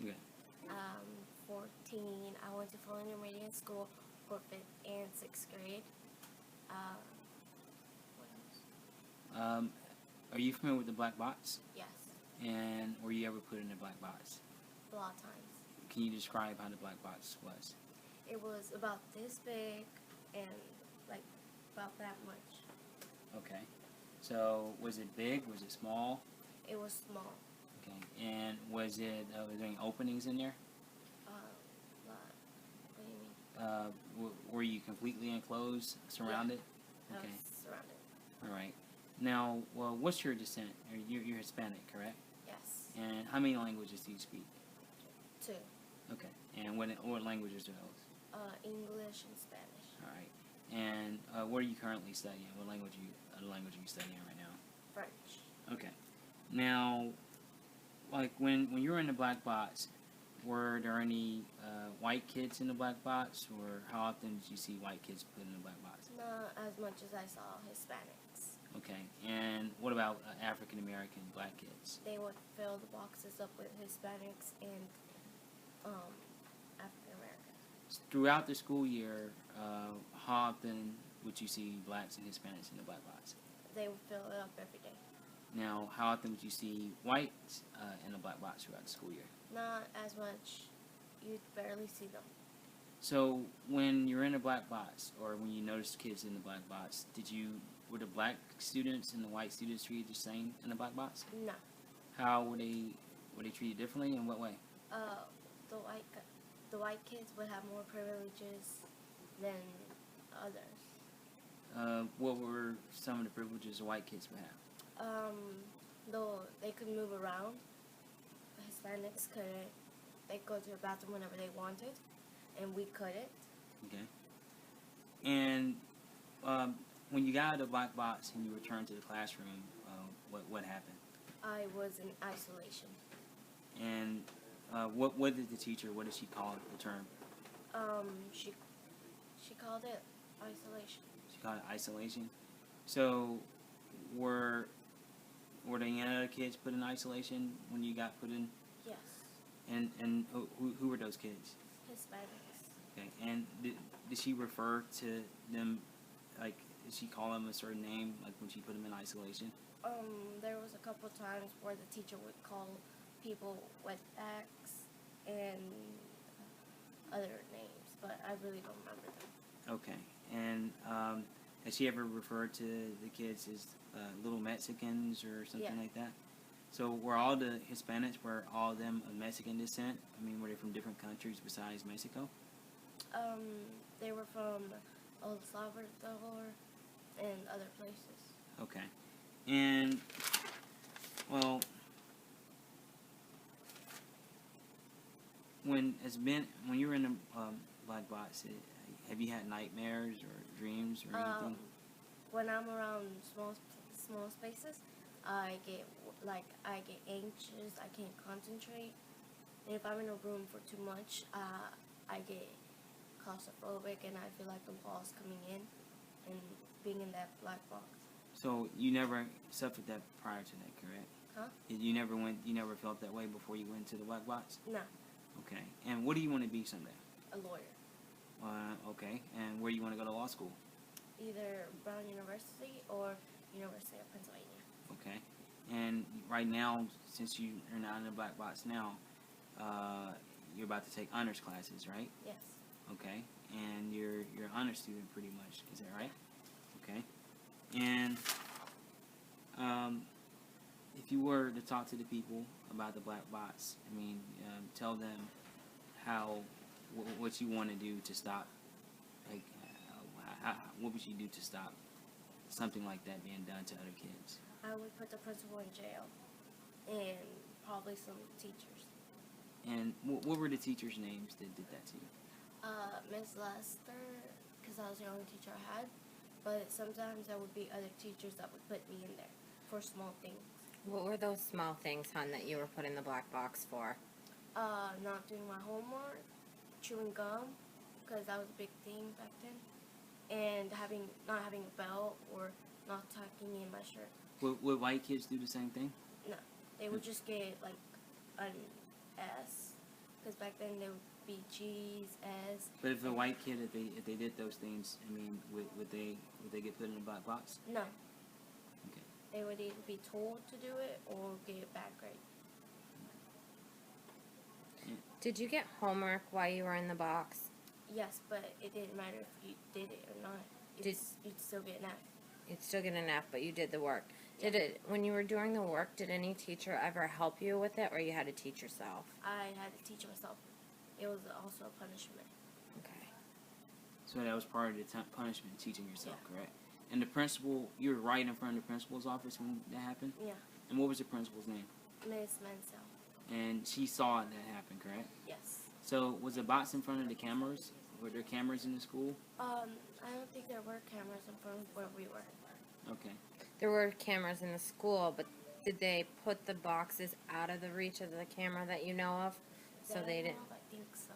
Okay. 14. I went to Full Intermediate School for 5th and 6th grade. What else? Are you familiar with the black box? Yes, And were you ever put in a black box? a lot of times. Can you describe how the black box was? It was about this big and like about that much. Okay. So was it big? Was it small? It was small. Okay. And was there any openings in there? What do you mean? Were you completely enclosed, surrounded? I Okay. was surrounded. All right. Now, well, what's your descent? You're Hispanic, correct? Yes. And how many languages do you speak? 2. Okay. And what languages are those? English and Spanish. All right. And what are you currently studying? What language are you studying right now? French. Okay. Now, like when you were in the black box, were there any white kids in the black box, or how often did you see white kids put in the black box? Not as much as I saw Hispanics. Okay. And what about African American black kids? They would fill the boxes up with Hispanics and African Americans. Throughout the school year, how often would you see blacks and Hispanics in the black box? They would fill it up every day. Now, how often would you see whites in the black box throughout the school year? Not as much. You'd barely see them. So, when you're in a black box, or when you noticed kids in the black box, were the black students and the white students treated the same in the black box? No. How were they treated differently? In what way? The white kids would have more privileges than others. What were some of the privileges the white kids would have? Though they could move around, Hispanics couldn't. They could go to the bathroom whenever they wanted, and we couldn't. Okay. And when you got out of the black box and you returned to the classroom, what happened? I was in isolation. And what did the teacher? What did she call the term? She called it isolation. She called it isolation. So were there any other kids put in isolation when you got put in? Yes. And who were those kids? Hispanics. Okay. And did she refer to them, like, did she call them a certain name, like when she put them in isolation? There was a couple times where the teacher would call people wetbacks and other names, but I really don't remember them. Okay. And has she ever referred to the kids as little Mexicans or something Yeah. like that? So were all the Hispanics, were all of them of Mexican descent? I mean, were they from different countries besides Mexico? They were from El Salvador and other places. Okay. And, well, when you were in the black box, have you had nightmares or dreams or anything? When I'm around small spaces, I get anxious. I can't concentrate. And if I'm in a room for too much, I get claustrophobic and I feel like the wall's coming in and being in that black box. So you never suffered that prior to that, correct? Huh? You never felt that way before you went to the black box? No. Okay. And what do you want to be someday? A lawyer. Okay. And where do you want to go to law school? Either Brown University or University of Pennsylvania. Okay. And right now, since you are not in the black box now, you're about to take honors classes, right? Yes. Okay. And you're an honor student pretty much, is that right? Okay. And if you were to talk to the people about the black box, I mean, tell them what you want to do to stop, like, what would you do to stop something like that being done to other kids? I would put the principal in jail and probably some teachers. And what were the teachers' names that did that to you? Miss Lester, because I was the only teacher I had, but sometimes there would be other teachers that would put me in there for small things. What were those small things, hon, that you were put in the black box for? Not doing my homework, chewing gum, because that was a big thing back then, and not having a belt or not tucking in my shirt. Would white kids do the same thing? No, they would just get like an S because back then there would be G's, S. But if a white kid, if they did those things, I mean, would they get put in a black box? No. Okay. They would either be told to do it or get a bad grade. Did you get homework while you were in the box? Yes, but it didn't matter if you did it or not. You'd still get an F. You'd still get an F, but you did the work. Did it, when you were doing the work, did any teacher ever help you with it, or you had to teach yourself? I had to teach myself. It was also a punishment. Okay. So that was part of the punishment, teaching yourself, Yeah. correct? And the principal, you were right in front of the principal's office when that happened? Yeah. And what was the principal's name? Miss Mansell. And she saw that happen, correct? Yes. So was the box in front of the cameras? Were there cameras in the school? I don't think there were cameras in front of where we were. Okay. There were cameras in the school, but did they put the boxes out of the reach of the camera that you know of? So That they I didn't. know of, I think so.